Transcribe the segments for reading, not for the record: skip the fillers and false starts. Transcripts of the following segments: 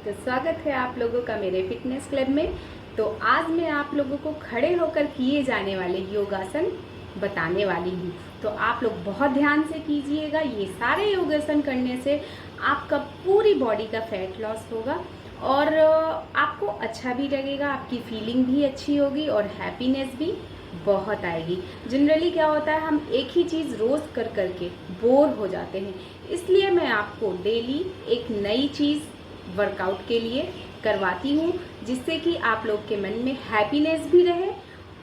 तो स्वागत है आप लोगों का मेरे फिटनेस क्लब में। तो आज मैं आप लोगों को खड़े होकर किए जाने वाले योगासन बताने वाली हूँ। तो आप लोग बहुत ध्यान से कीजिएगा। ये सारे योगासन करने से आपका पूरी बॉडी का फैट लॉस होगा और आपको अच्छा भी लगेगा, आपकी फीलिंग भी अच्छी होगी और हैप्पीनेस भी बहुत आएगी। जनरली क्या होता है, हम एक ही चीज़ रोज़ कर करके बोर हो जाते हैं, इसलिए मैं आपको डेली एक नई चीज़ वर्कआउट के लिए करवाती हूँ, जिससे कि आप लोग के मन में हैप्पीनेस भी रहे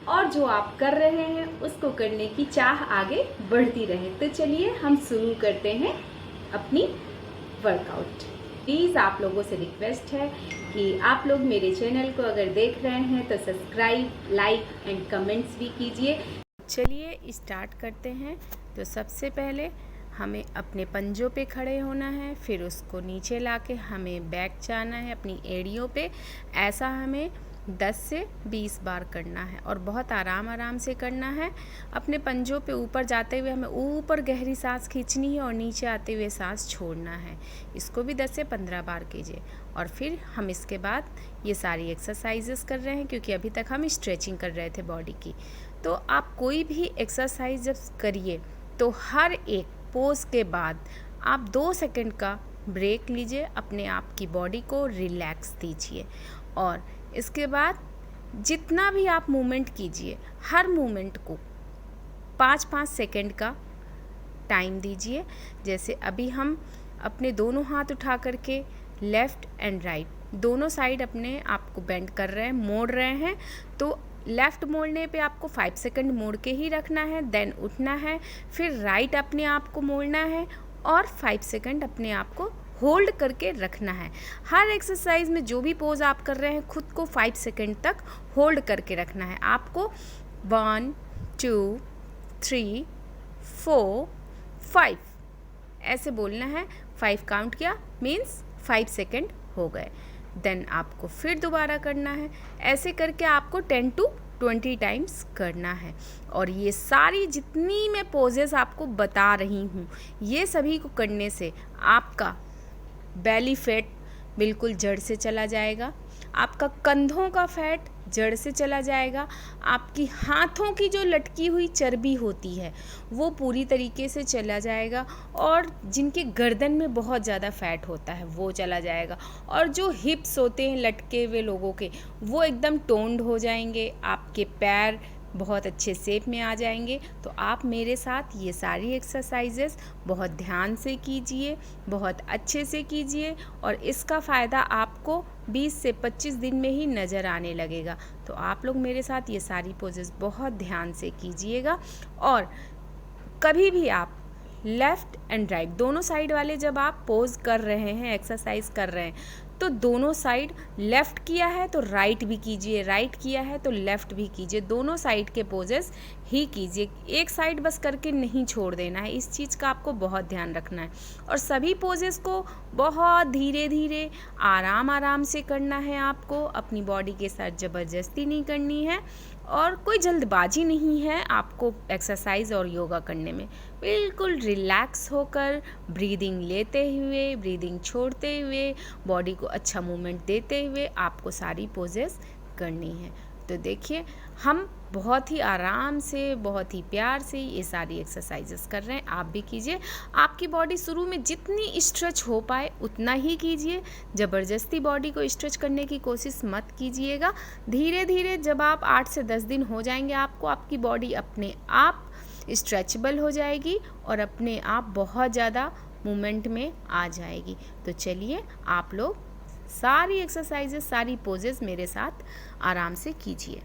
और जो आप कर रहे हैं उसको करने की चाह आगे बढ़ती रहे। तो चलिए हम शुरू करते हैं अपनी वर्कआउट। प्लीज़ आप लोगों से रिक्वेस्ट है कि आप लोग मेरे चैनल को अगर देख रहे हैं तो सब्सक्राइब, लाइक एंड कमेंट्स भी कीजिए। चलिए स्टार्ट करते हैं। तो सबसे पहले हमें अपने पंजों पे खड़े होना है, फिर उसको नीचे लाके हमें बैक जाना है अपनी एड़ियों पे। ऐसा हमें 10 से 20 बार करना है और बहुत आराम से करना है। अपने पंजों पे ऊपर जाते हुए हमें ऊपर गहरी सांस खींचनी है और नीचे आते हुए सांस छोड़ना है। इसको भी 10 से 15 बार कीजिए। और फिर हम इसके बाद ये सारी एक्सरसाइजेस कर रहे हैं, क्योंकि अभी तक हम स्ट्रेचिंग कर रहे थे बॉडी की। तो आप कोई भी एक्सरसाइज जब करिए तो हर एक पोज के बाद आप 2 सेकंड का ब्रेक लीजिए, अपने आप की बॉडी को रिलैक्स दीजिए और इसके बाद जितना भी आप मूवमेंट कीजिए, हर मूवमेंट को 5-5 सेकंड का टाइम दीजिए। जैसे अभी हम अपने दोनों हाथ उठा करके लेफ़्ट एंड राइट दोनों साइड अपने आप को बेंड कर रहे हैं, मोड़ रहे हैं। तो लेफ़्ट मोड़ने पे आपको 5 सेकंड मोड़ के ही रखना है, देन उठना है। फिर राइट अपने आप को मोड़ना है और 5 सेकंड अपने आप को होल्ड करके रखना है। हर एक्सरसाइज में जो भी पोज आप कर रहे हैं खुद को 5 सेकंड तक होल्ड करके रखना है। आपको 1 2 3 4 5 ऐसे बोलना है। 5 काउंट किया मीन्स 5 सेकंड हो गए। देन आपको फिर दोबारा करना है। ऐसे करके आपको 10 to 20 टाइम्स करना है। और ये सारी जितनी मैं पोजेस आपको बता रही हूँ, ये सभी को करने से आपका बेली फैट बिल्कुल जड़ से चला जाएगा, आपका कंधों का फैट जड़ से चला जाएगा, आपकी हाथों की जो लटकी हुई चर्बी होती है वो पूरी तरीके से चला जाएगा और जिनके गर्दन में बहुत ज़्यादा फैट होता है वो चला जाएगा और जो हिप्स होते हैं लटके हुए लोगों के वो एकदम टोन्ड हो जाएंगे, आपके पैर बहुत अच्छे शेप में आ जाएंगे। तो आप मेरे साथ ये सारी एक्सरसाइजेस बहुत ध्यान से कीजिए, बहुत अच्छे से कीजिए और इसका फ़ायदा आपको 20 से 25 दिन में ही नज़र आने लगेगा। तो आप लोग मेरे साथ ये सारी पोजेस बहुत ध्यान से कीजिएगा। और कभी भी आप लेफ़्ट एंड राइट दोनों साइड वाले जब आप पोज कर रहे हैं, एक्सरसाइज कर रहे हैं, तो दोनों साइड लेफ़्ट किया है तो राइट भी कीजिए, राइट किया है तो लेफ़्ट भी कीजिए। दोनों साइड के पोजेस ही कीजिए, एक साइड बस करके नहीं छोड़ देना है। इस चीज़ का आपको बहुत ध्यान रखना है और सभी पोजेस को बहुत धीरे धीरे आराम से करना है। आपको अपनी बॉडी के साथ ज़बरदस्ती नहीं करनी है और कोई जल्दबाजी नहीं है आपको एक्सरसाइज और योगा करने में। बिल्कुल रिलैक्स होकर ब्रीदिंग लेते हुए, ब्रीदिंग छोड़ते हुए, बॉडी को अच्छा मूवमेंट देते हुए आपको सारी पोजेस करनी है। तो देखिए हम बहुत ही आराम से, बहुत ही प्यार से ये सारी एक्सरसाइजेस कर रहे हैं। आप भी कीजिए। आपकी बॉडी शुरू में जितनी स्ट्रेच हो पाए उतना ही कीजिए, ज़बरदस्ती बॉडी को स्ट्रेच करने की कोशिश मत कीजिएगा। धीरे धीरे जब आप 8 से 10 दिन हो जाएंगे आपकी बॉडी अपने आप स्ट्रेचेबल हो जाएगी और अपने आप बहुत ज़्यादा मूवमेंट में आ जाएगी। तो चलिए आप लोग सारी एक्सरसाइजेस, सारी पोजेस मेरे साथ आराम से कीजिए।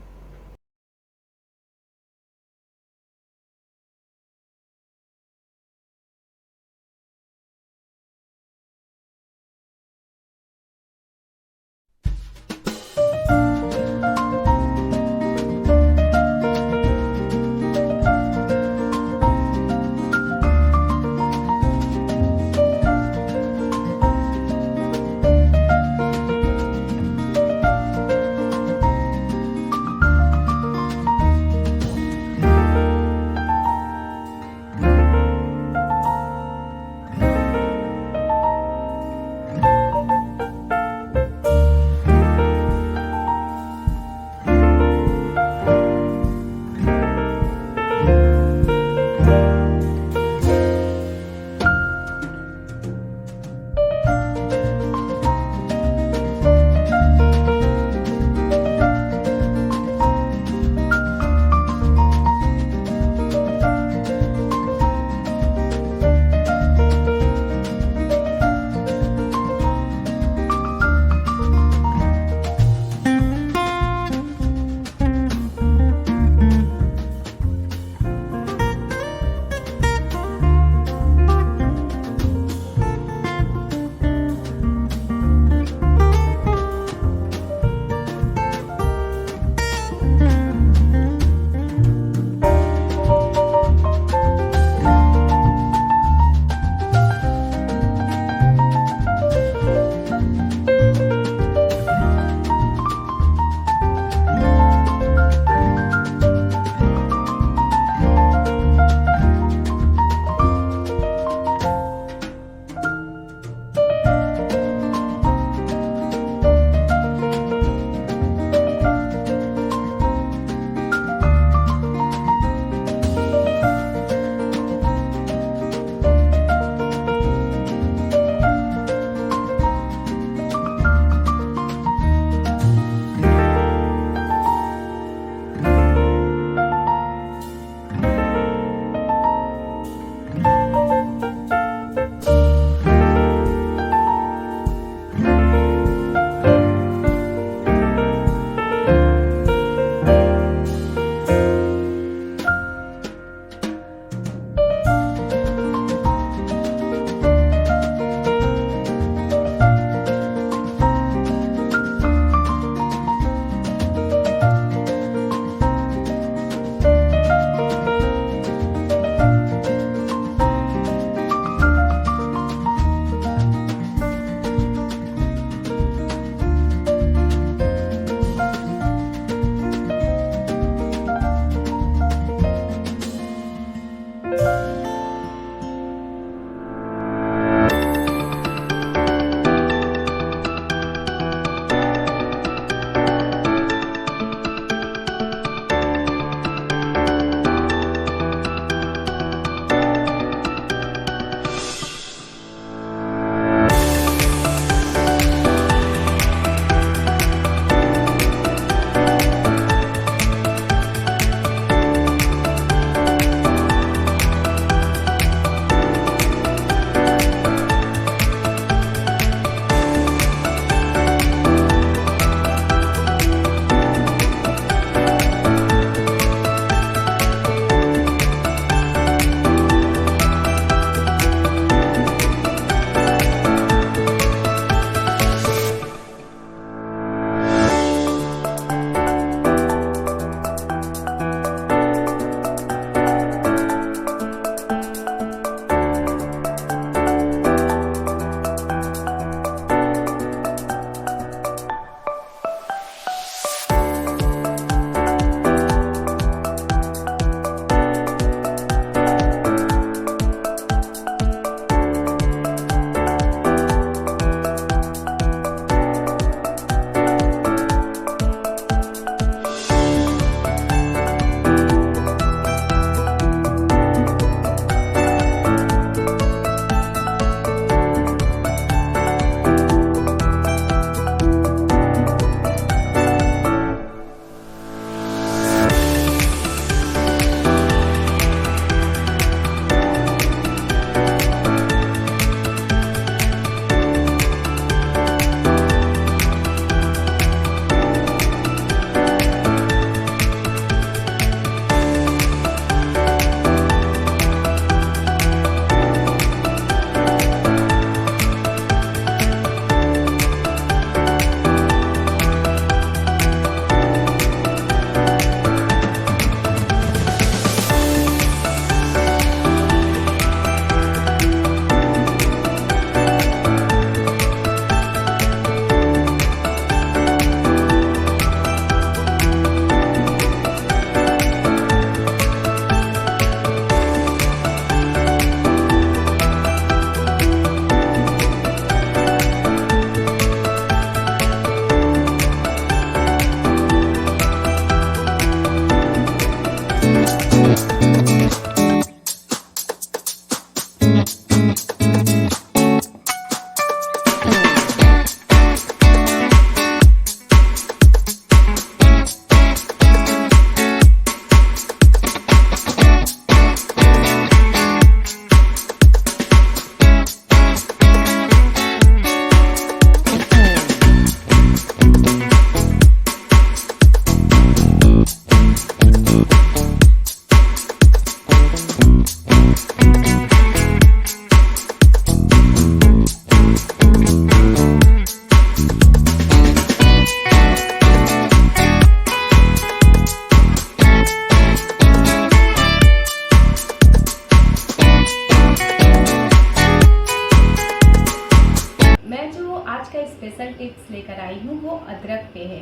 लेकर आई हूँ वो अदरक पे है।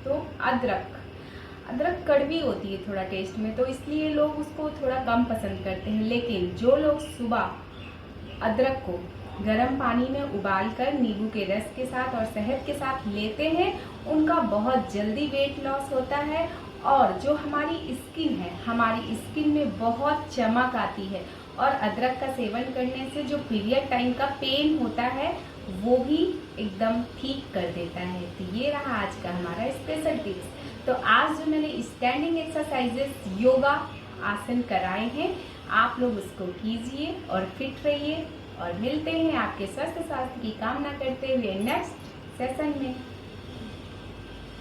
तो अदरक कड़वी होती है थोड़ा टेस्ट में, तो इसलिए लोग उसको थोड़ा कम पसंद करते हैं। लेकिन जो लोग सुबह अदरक को गर्म पानी में उबालकर नींबू के रस के साथ और शहद के साथ लेते हैं, उनका बहुत जल्दी वेट लॉस होता है। और जो हमारी स्किन है, हमारी स्किन में बहुत चमक आती है। और अदरक का सेवन करने से जो पीरियड टाइम का पेन होता है वो भी एकदम ठीक कर देता है। तो ये रहा आज का हमारा स्पेशल टिप्स। तो आज जो मैंने स्टैंडिंग एक्सरसाइजेस योगा आसन कराए हैं, आप लोग उसको कीजिए और फिट रहिए। और मिलते हैं आपके स्वस्थ स्वास्थ्य की कामना करते हुए नेक्स्ट सेशन में।